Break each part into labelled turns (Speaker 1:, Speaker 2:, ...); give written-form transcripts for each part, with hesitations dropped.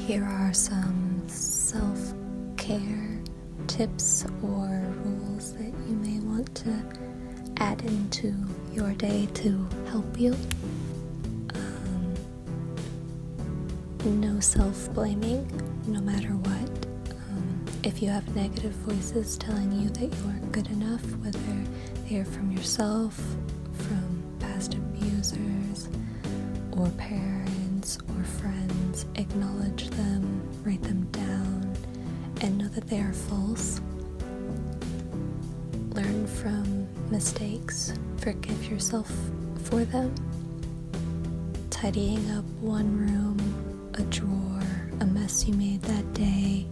Speaker 1: Here are some self-care tips or rules that you may want to add into your day to help you. No self-blaming, no matter what. If you have negative voices telling you that you aren't good enough, whether they are from yourself, from past abusers, or parents, or friends, acknowledge them, write them down, and know that they are false. Learn from mistakes, forgive yourself for them. Tidying up one room, a drawer, a mess you made that day,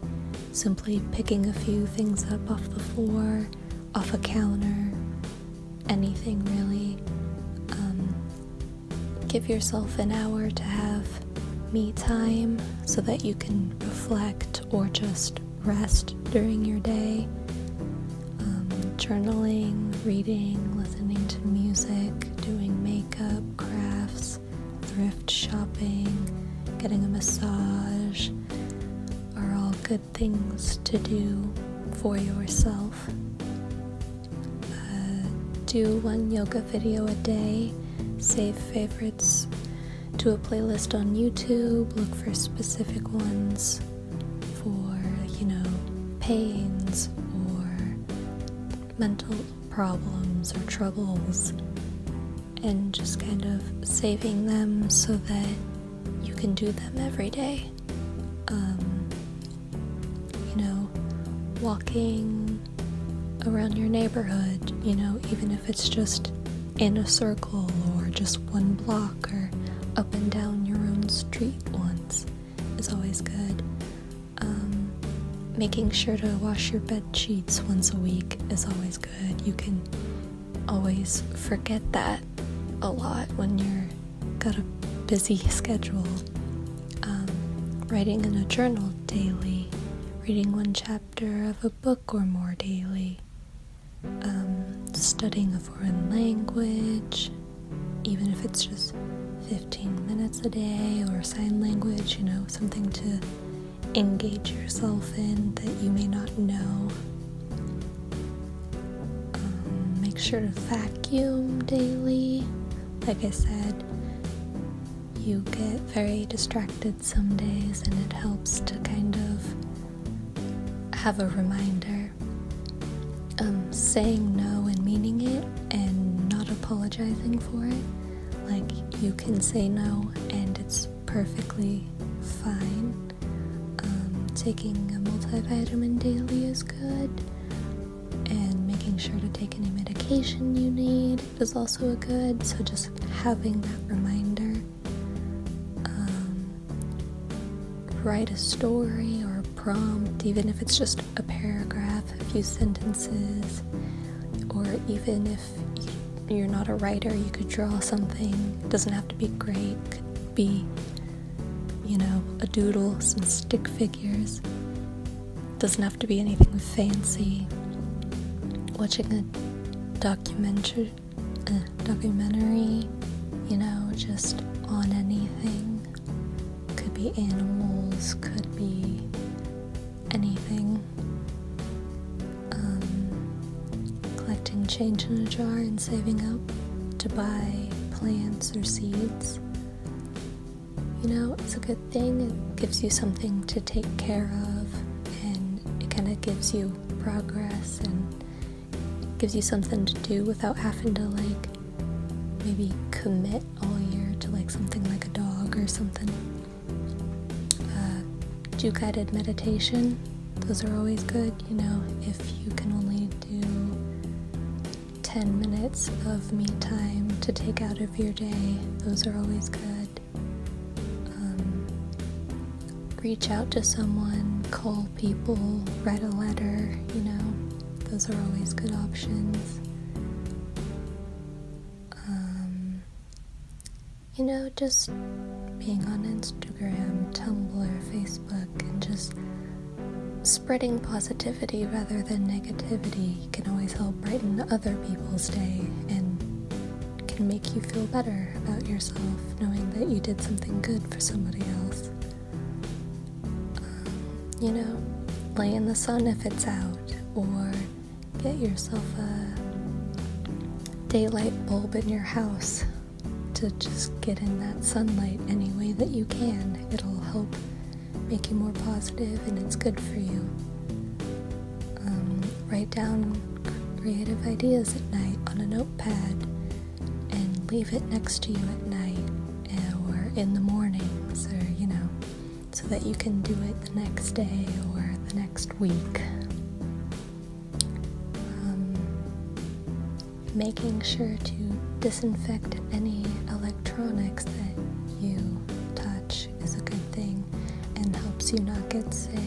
Speaker 1: simply picking a few things up off the floor, off a counter, anything really. Give yourself an hour to have me time so that you can reflect or just rest during your day. Journaling, reading, listening to music, doing makeup, crafts, thrift shopping, getting a massage are all good things to do for yourself. Do one yoga video a day. Save favorites to a playlist on YouTube. Look for specific ones for, pains or mental problems or troubles, and just kind of saving them so that you can do them every day. Walking around your neighborhood, even if it's just in a circle or just one block or up and down your own street once is always good. Making sure to wash your bed sheets once a week is always good. You can always forget that a lot when you're got a busy schedule. Writing in a journal daily, reading one chapter of a book or more daily, studying a foreign language, even if it's just 15 minutes a day, or sign language, something to engage yourself in that you may not know. Make sure to vacuum daily. Like I said, you get very distracted some days, and it helps to kind of have a reminder. Saying no and meaning it and not apologizing for it. Like, you can say no and it's perfectly fine. Taking a multivitamin daily is good, and making sure to take any medication you need is also good. So just having that reminder. Write a story or a prompt, even if it's just a paragraph, a few sentences, or even if you're not a writer, you could draw something. It doesn't have to be great. It could be, a doodle, some stick figures. It doesn't have to be anything fancy. Watching a documentary, just on anything. Could be animals, could be anything. Collecting change in a jar and saving up to buy plants or seeds. It's a good thing. It gives you something to take care of, and it kind of gives you progress and gives you something to do without having to maybe commit all year to something like a dog or something. Do guided meditation. Those are always good. If you can only do 10 minutes of me time to take out of your day, those are always good. Reach out to someone, call people, write a letter, those are always good options. Just being on Instagram, Tumblr, Facebook, and just spreading positivity rather than negativity can always help brighten other people's day and can make you feel better about yourself, knowing that you did something good for somebody else. lay in the sun if it's out, or get yourself a daylight bulb in your house to just get in that sunlight any way that you can. It'll help make you more positive, and it's good for you. Write down creative ideas at night on a notepad and leave it next to you at night or in the mornings, or so that you can do it the next day or the next week. Making sure to disinfect any electronics that you touch is a good thing and helps you not get sick.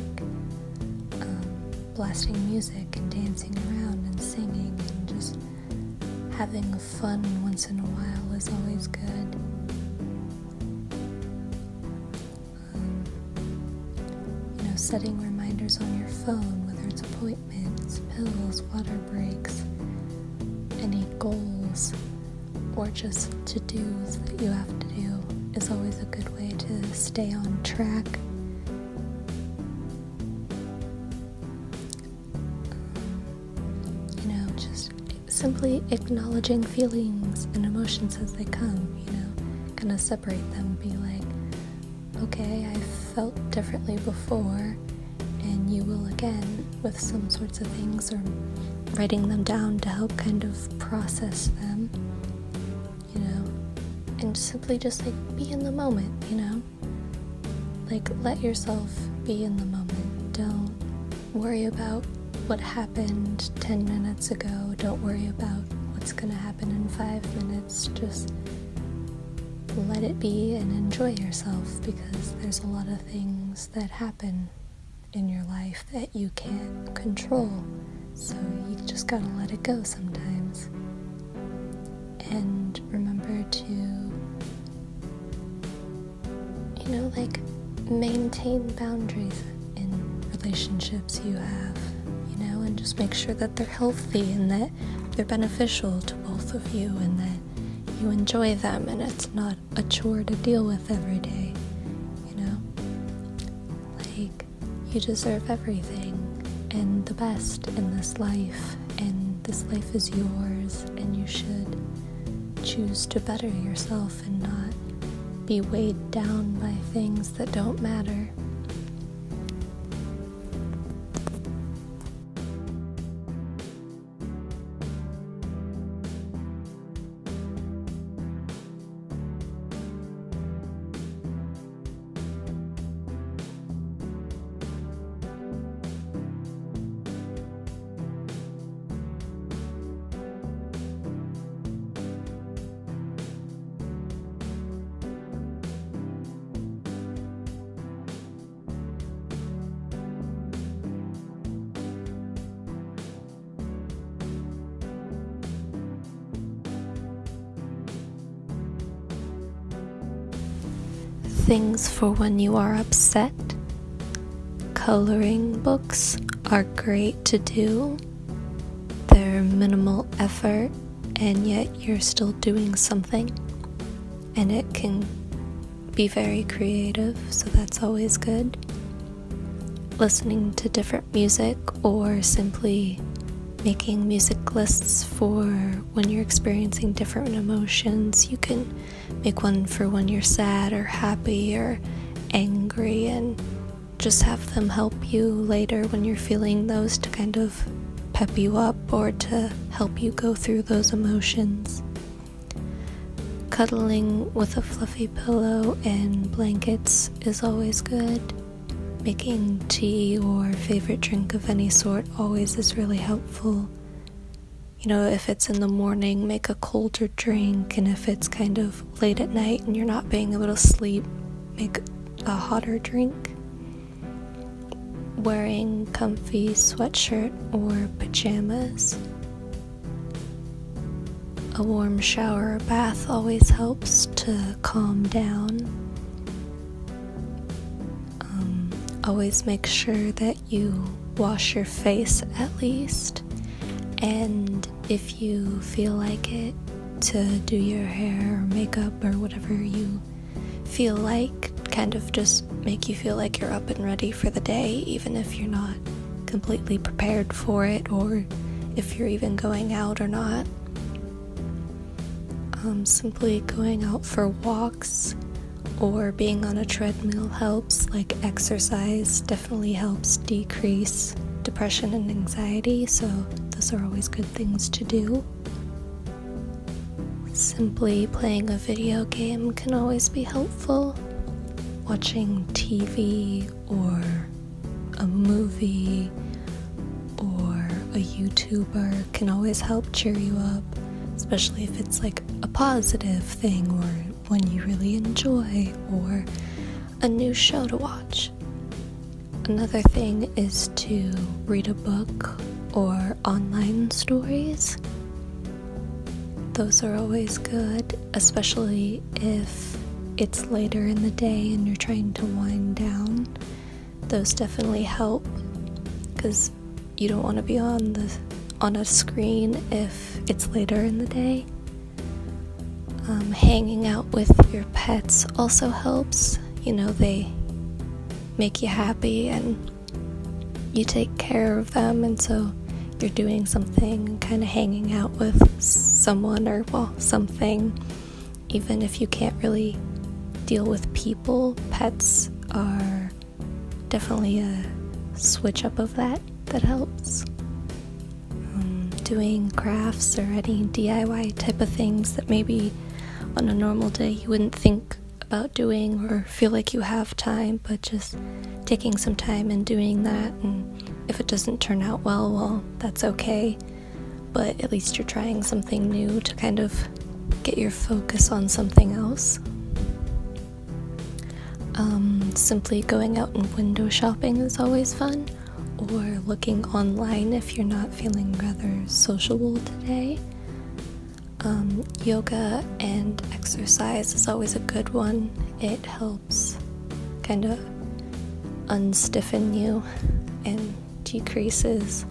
Speaker 1: Blasting music and dancing around and singing and just having fun once in a while is always good. Setting reminders on your phone, whether it's appointments, pills, water breaks, any goals, or just to-dos that you have to do is always a good way to stay on track. Just simply acknowledging feelings and emotions as they come, kind of separate them, be like, okay, I felt differently before, and you will again with some sorts of things, or writing them down to help kind of process them, and simply just be in the moment, let yourself be in the moment. Don't worry about what happened 10 minutes ago. Don't worry about what's going to happen in 5 minutes. Just let it be and enjoy yourself, because there's a lot of things that happen in your life that you can't control, so you just gotta let it go sometimes. And remember to maintain boundaries in relationships you have, and just make sure that they're healthy and that they're beneficial to both of you, and that you enjoy them and it's not a chore to deal with every day. You deserve everything and the best in this life, and this life is yours, and you should choose to better yourself and not be weighed down by things that don't matter. Things for when you are upset. Coloring books are great to do. They're minimal effort, and yet you're still doing something, and it can be very creative, so that's always good. Listening to different music, or simply making music lists for when you're experiencing different emotions. You can make one for when you're sad or happy or angry, and just have them help you later when you're feeling those, to kind of pep you up or to help you go through those emotions. Cuddling with a fluffy pillow and blankets is always good. Making tea or favorite drink of any sort always is really helpful. If it's in the morning, make a colder drink, and if it's kind of late at night and you're not being able to sleep, make a hotter drink. Wearing comfy sweatshirt or pajamas. A warm shower or bath always helps to calm down. Always make sure that you wash your face at least, and if you feel like it, to do your hair or makeup or whatever you feel like kind of just make you feel like you're up and ready for the day, even if you're not completely prepared for it, or if you're even going out or not. Simply going out for walks or being on a treadmill helps. Like exercise definitely helps decrease depression and anxiety, so those are always good things to do. Simply playing a video game can always be helpful. Watching TV or a movie or a YouTuber can always help cheer you up, especially if it's like a positive thing or one you really enjoy or a new show to watch. Another thing is to read a book or online stories. Those are always good, especially if it's later in the day and you're trying to wind down. Those definitely help, because you don't want to be on a screen if it's later in the day. Hanging out with your pets also helps. They make you happy and you take care of them, and so you're doing something, kind of hanging out with someone or something. Even if you can't really deal with people, pets are definitely a switch up of that helps. Doing crafts or any DIY type of things that maybe on a normal day you wouldn't think about doing or feel like you have time, but just taking some time and doing that, and if it doesn't turn out well, that's okay, but at least you're trying something new to kind of get your focus on something else. Simply going out and window shopping is always fun, or looking online if you're not feeling rather sociable today. Yoga and exercise is always a good one. It helps kind of unstiffen you and decreases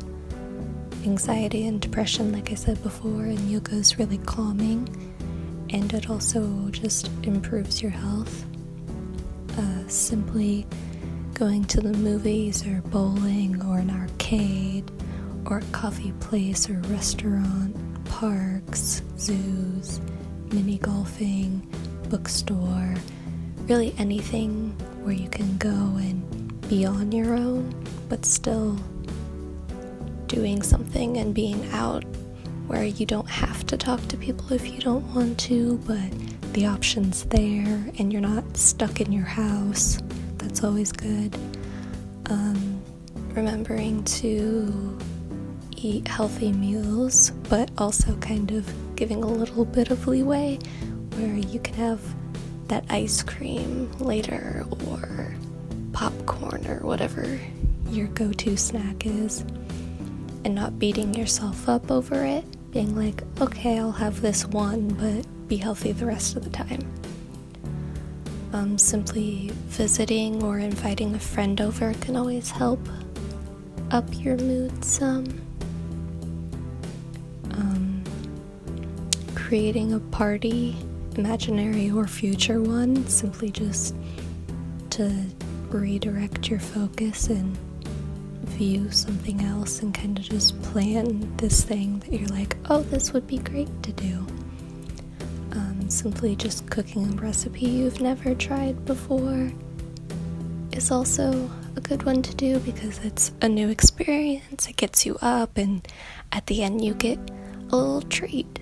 Speaker 1: anxiety and depression, like I said before, and yoga is really calming, and it also just improves your health. Simply going to the movies or bowling or an arcade or a coffee place or restaurant, parks, zoos, mini golfing, bookstore, really anything where you can go and be on your own, but still doing something and being out where you don't have to talk to people if you don't want to, but the option's there and you're not stuck in your house. That's always good. Remembering to eat healthy meals, but also kind of giving a little bit of leeway where you can have that ice cream later or popcorn or whatever your go-to snack is, and not beating yourself up over it, being like, okay, I'll have this one, but be healthy the rest of the time. Simply visiting or inviting a friend over can always help up your mood some. Creating a party, imaginary or future one, simply just to redirect your focus and view something else and kind of just plan this thing that you're like, oh, this would be great to do. Simply just cooking a recipe you've never tried before is also a good one to do, because it's a new experience. It gets you up, and at the end you get a little treat.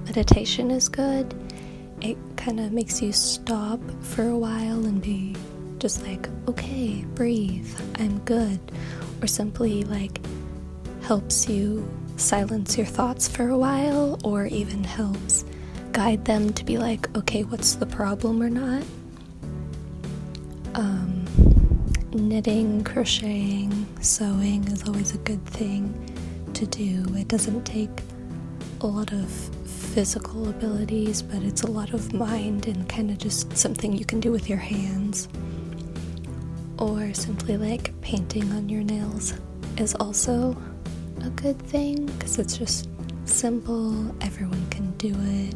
Speaker 1: Meditation is good. It kind of makes you stop for a while and be just like, okay, breathe, I'm good. Or simply like helps you silence your thoughts for a while, or even helps guide them to be like, okay, what's the problem or not. Knitting, crocheting, sewing is always a good thing to do. It doesn't take a lot of physical abilities, but it's a lot of mind and kind of just something you can do with your hands. Or simply like painting on your nails is also a good thing, because it's just simple, everyone can do it,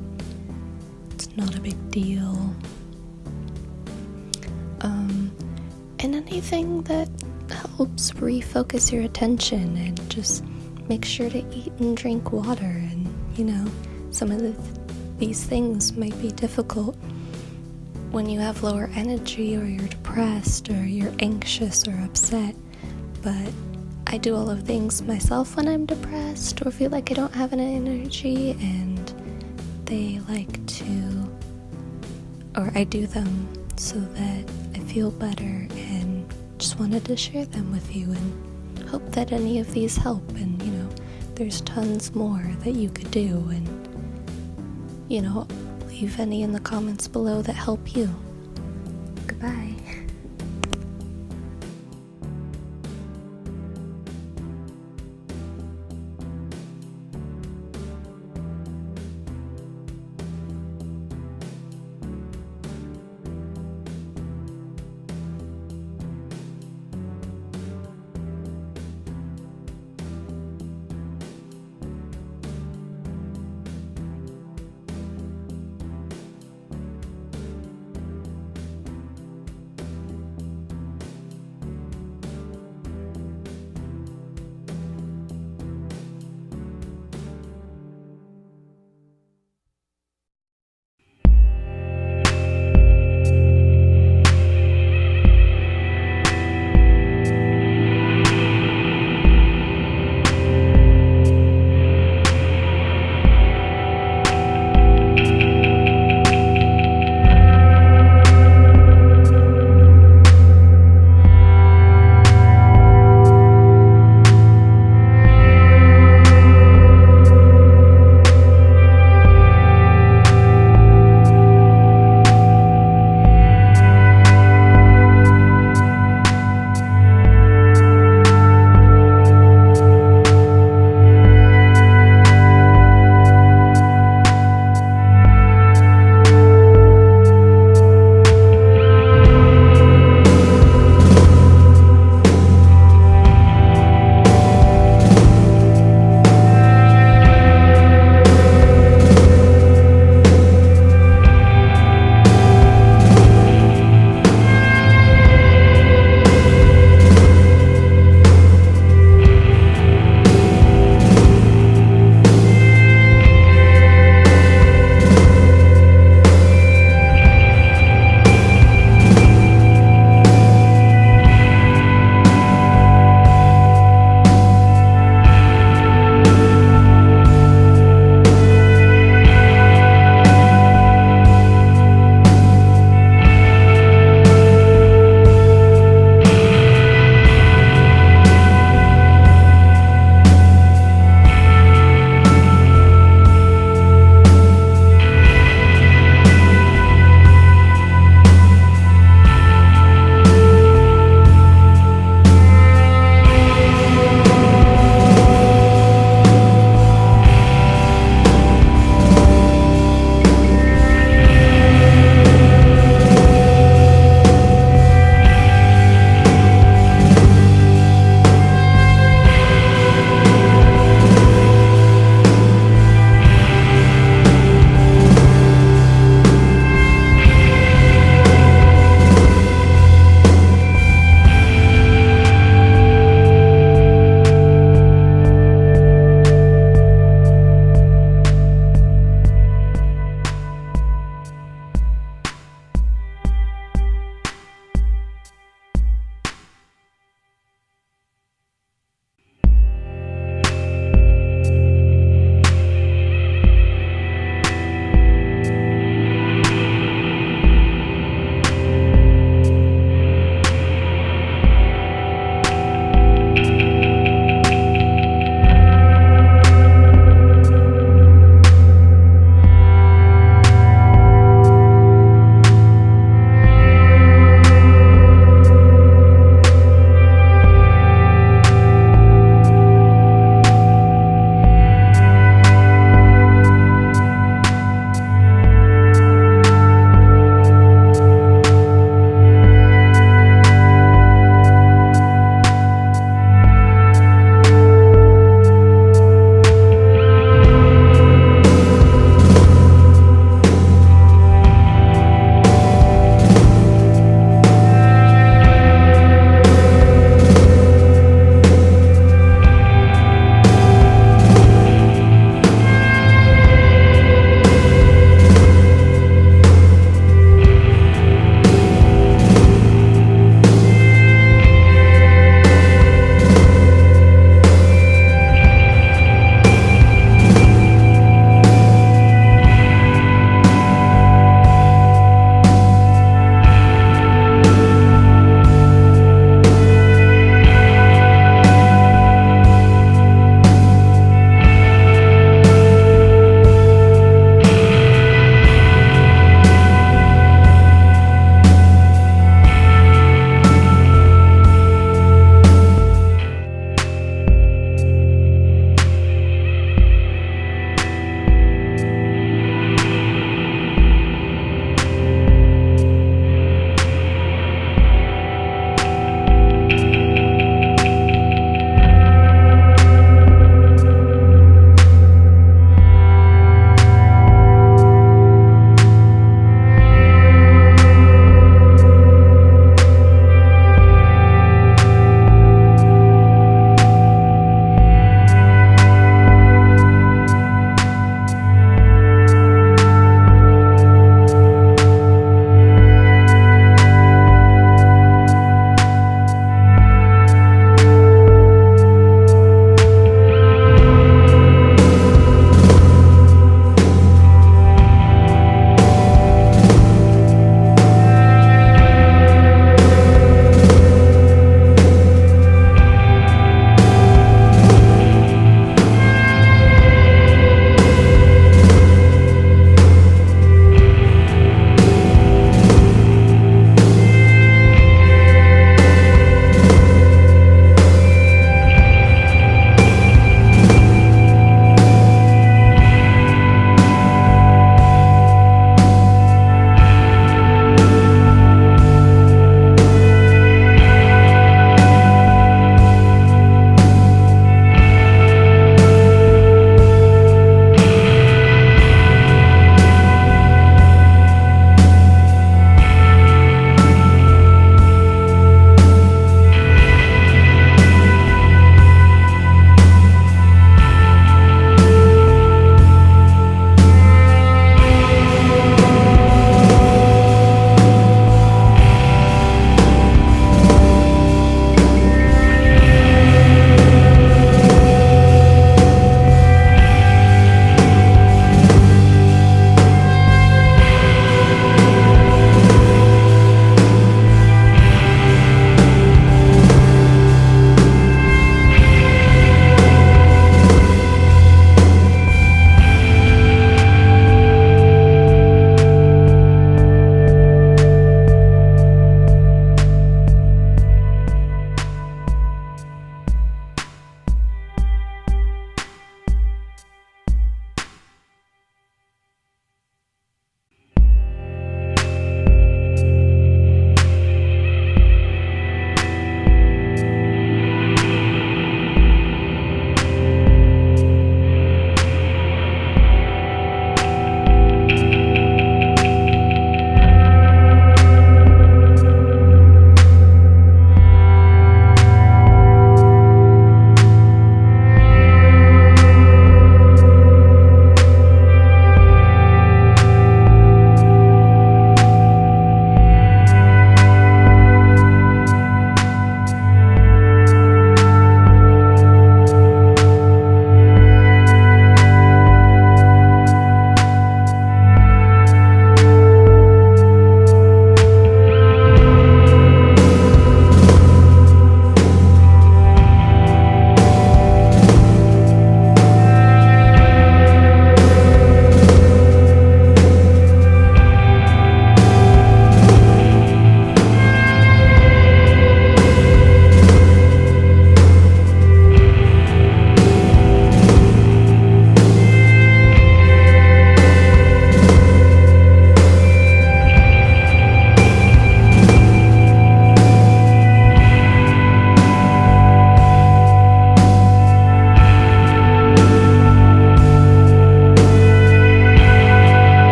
Speaker 1: it's not a big deal. and anything that helps refocus your attention, and just make sure to eat and drink water. And some of these things might be difficult when you have lower energy, or you're depressed, or you're anxious or upset, but I do all of things myself when I'm depressed or feel like I don't have any energy, and I do them so that I feel better, and just wanted to share them with you and hope that any of these help. And there's tons more that you could do, and leave any in the comments below that help you. Goodbye.